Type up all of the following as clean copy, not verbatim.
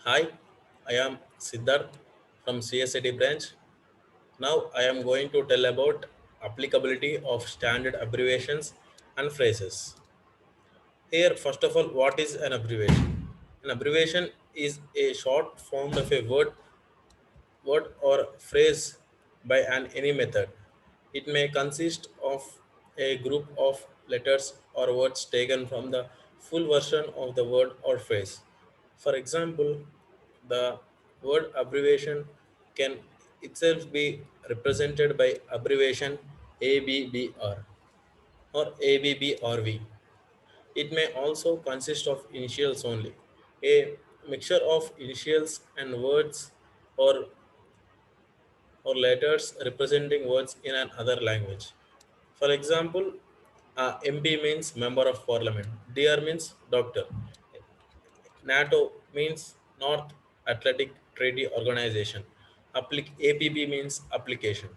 Hi, I am Siddharth from CSID branch. Now I am going to tell about applicability of standard abbreviations and phrases. Here, first of all, what is an abbreviation? An abbreviation is a short form of a word or phrase by an any method. It may consist of a group of letters or words taken from the full version of the word or phrase. For example, the word abbreviation can itself be represented by abbreviation ABBR or ABBRV. It may also consist of initials only. A mixture of initials and words or letters representing words in another language. For example, MP means Member of Parliament, DR means Doctor, NATO means North Atlantic Treaty Organization, APP means Application.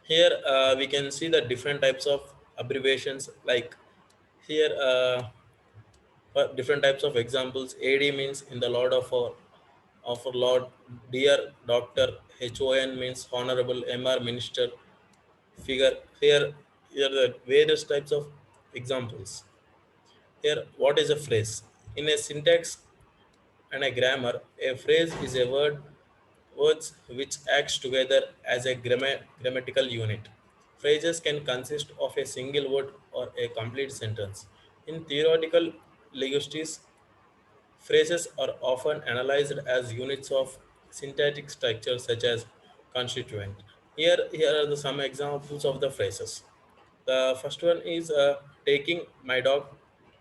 Here we can see the different types of abbreviations like here different types of examples. AD means in the Lord of our Lord, dear Doctor, HON means Honorable, MR Minister, figure. Here the various types of examples. Here, what is a phrase? In a syntax and a grammar, a phrase is a words which acts together as a grammatical unit. Phrases can consist of a single word or a complete sentence. In theoretical linguistics, phrases are often analyzed as units of syntactic structure such as constituent. Here are some examples of the phrases. The first one is taking my dog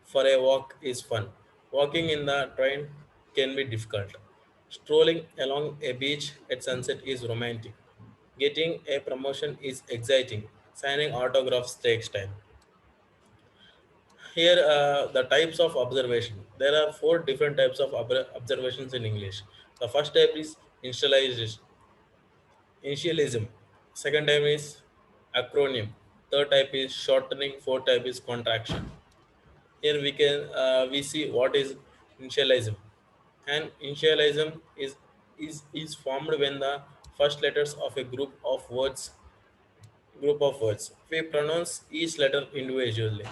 for a walk is fun. Walking in the train can be difficult. Strolling along a beach at sunset is romantic. Getting a promotion is exciting. Signing autographs takes time. Here, the types of observation. There are four different types of observations in English. The first type is initialism. Second type is acronym. Third type is shortening. Fourth type is contraction. Here we see what is initialism. And initialism is formed when the first letters of a group of words. We pronounce each letter individually,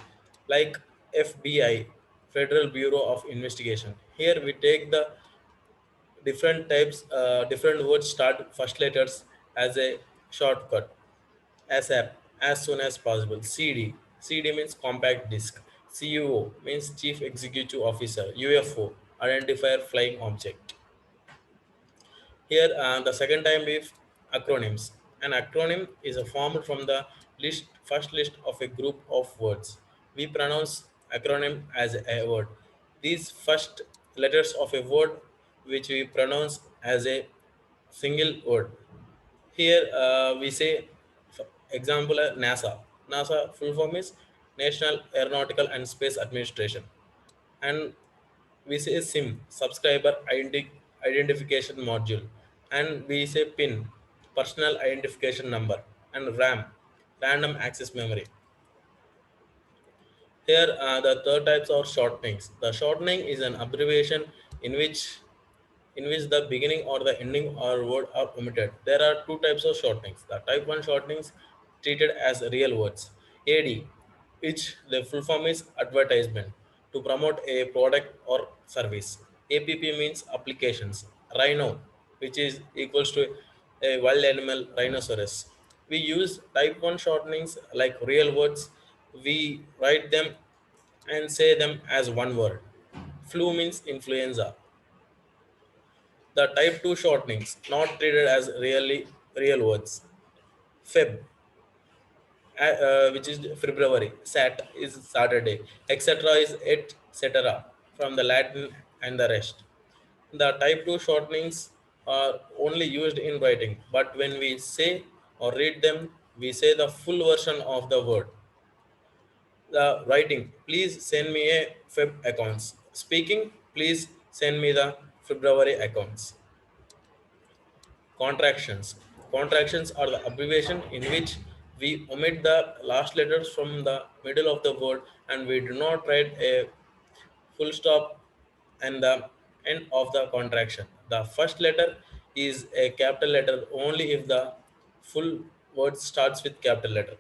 like FBI, Federal Bureau of Investigation. Here we take the different words start first letters as a shortcut. ASAP, as soon as possible. CD means compact disc. CUO means Chief Executive Officer. UFO, identifier flying object. Here, the second time is acronyms. An acronym is a formed from the first list of a group of words. We pronounce acronym as a word. These first letters of a word which we pronounce as a single word. Here we say, for example, NASA. NASA full form is National Aeronautical and Space Administration, and we say SIM, subscriber identification module, and we say PIN, personal identification number, and RAM, random access memory. Here, the third types are shortenings. The shortening is an abbreviation in which the beginning or the ending or word are omitted. There are two types of shortenings. The type 1 shortenings treated as real words. AD, which the full form is advertisement to promote a product or service. APP means applications. Rhino, which is equals to a wild animal rhinoceros. We use type 1 shortenings like real words. We write them and say them as one word. Flu means influenza. The type 2 shortenings, not treated as really real words. Feb, which is February. Sat is Saturday. Etc. is etc. from the Latin and the rest. The type 2 shortenings are only used in writing, but when we say or read them, we say the full version of the word. The writing, please send me a Feb accounts. Speaking, please send me the February accounts. Contractions. Contractions are the abbreviation in which we omit the last letters from the middle of the word and we do not write a full stop and the end of the contraction. The first letter is a capital letter only if the full word starts with capital letter.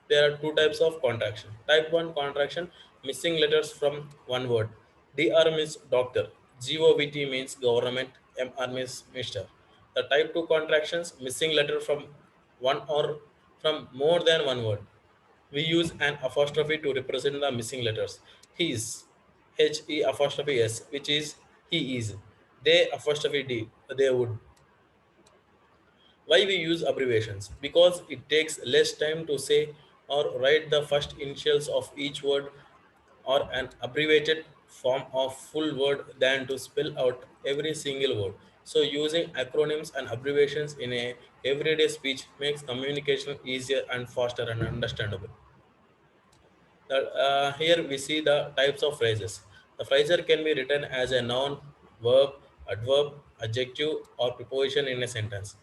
There are two types of contraction. Type 1 contraction, missing letters from one word. DR means doctor, GOVT means government, MR means Mr. The type 2 contractions, missing letter from one or from more than one word. We use an apostrophe to represent the missing letters. His, He apostrophe S, which is he is. They apostrophe D, they would. Why we use abbreviations? Because it takes less time to say or write the first initials of each word or an abbreviated form of full word than to spell out every single word. So using acronyms and abbreviations in a everyday speech makes communication easier and faster and understandable. Here we see the types of phrases. The phrasal can be written as a noun, verb, adverb, adjective, or preposition in a sentence.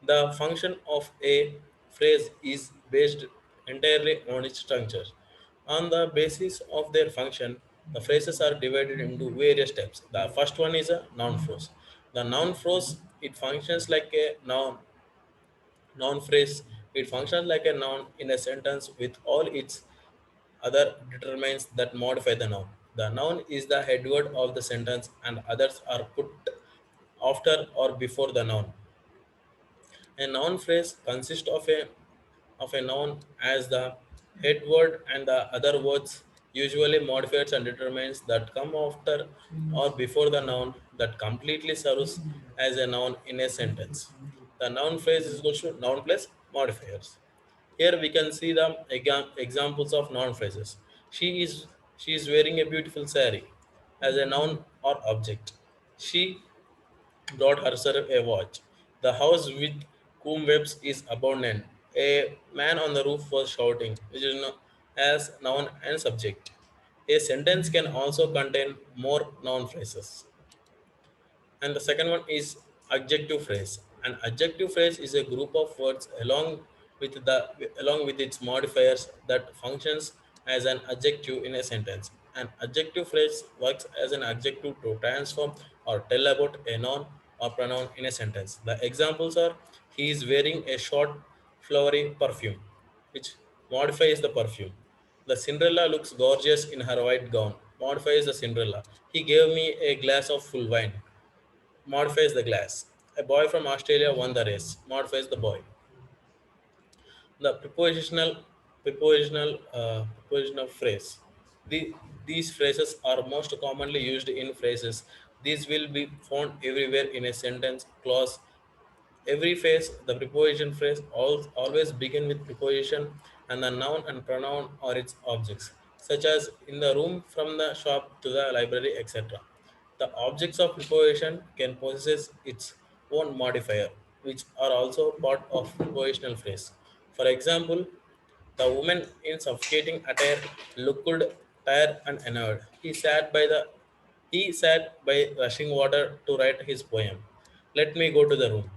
The function of a phrase is based entirely on its structure. On the basis of their function, the phrases are divided into various types. The first one is a noun phrase. The noun phrase it functions like a noun phrase. It functions like a noun in a sentence with all its other determines that modify the noun. The noun is the head word of the sentence and others are put after or before the noun. A noun phrase consists of a noun as the head word and the other words usually modifies and determines that come after or before the noun that completely serves as a noun in a sentence. The noun phrase is equal to noun plus modifiers. Here we can see the examples of noun phrases. She is she is wearing a beautiful sari as a noun or object. She brought herself a watch. The house with cobwebs is abandoned. A man on the roof was shouting, which is known as noun and subject. A sentence can also contain more noun phrases. And the second one is adjective phrase. An adjective phrase is a group of words along with its modifiers that functions as an adjective in a sentence. An adjective phrase works as an adjective to transform or tell about a noun or pronoun in a sentence. The examples are he is wearing a short flowery perfume, which modifies the perfume. The Cinderella looks gorgeous in her white gown, modifies the Cinderella. He gave me a glass of full wine, modifies the glass. A boy from Australia won the race, modifies the boy. The prepositional phrase. The, these phrases are most commonly used in phrases. These will be found everywhere in a sentence, clause. Every phrase, the preposition phrase, always begin with preposition and the noun and pronoun or its objects, such as in the room, from the shop to the library, etc. The objects of preposition can possess its own modifier, which are also part of prepositional phrase. For example, the woman in suffocating attire looked tired and annoyed. He sat by rushing water to write his poem. Let me go to the room.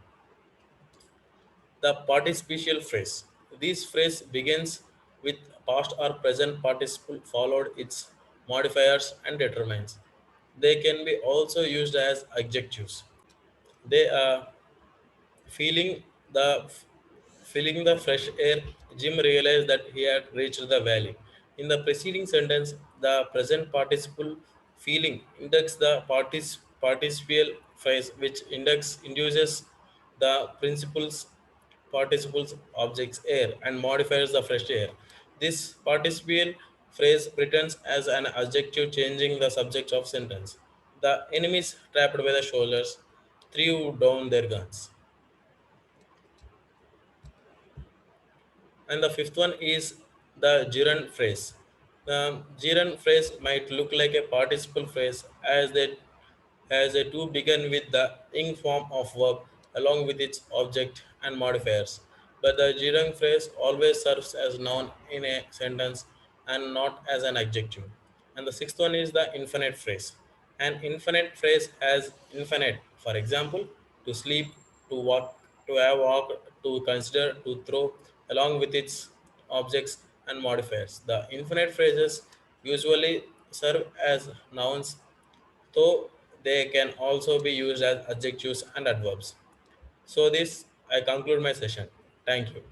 The participial phrase. This phrase begins with past or present participle followed its modifiers and determines. They can be also used as adjectives. They are feeling the feeling the fresh air. Jim realized that he had reached the valley. In the preceding sentence, the present participle feeling index the participial phrase, which index induces the principles participles objects air and modifies the fresh air. This participial phrase pretends as an adjective changing the subject of sentence. The enemies trapped by the soldiers threw down their guns. And the fifth one is the gerund phrase. The gerund phrase might look like a participle phrase as a to begin with the ing form of verb along with its object and modifiers. But the gerund phrase always serves as noun in a sentence and not as an adjective. And the sixth one is the infinite phrase. An infinite phrase has infinite, for example, to sleep, to walk, to have walked, to consider, to throw, along with its objects and modifiers. The infinite phrases usually serve as nouns, though They can also be used as adjectives and adverbs. So this I conclude my session. Thank you.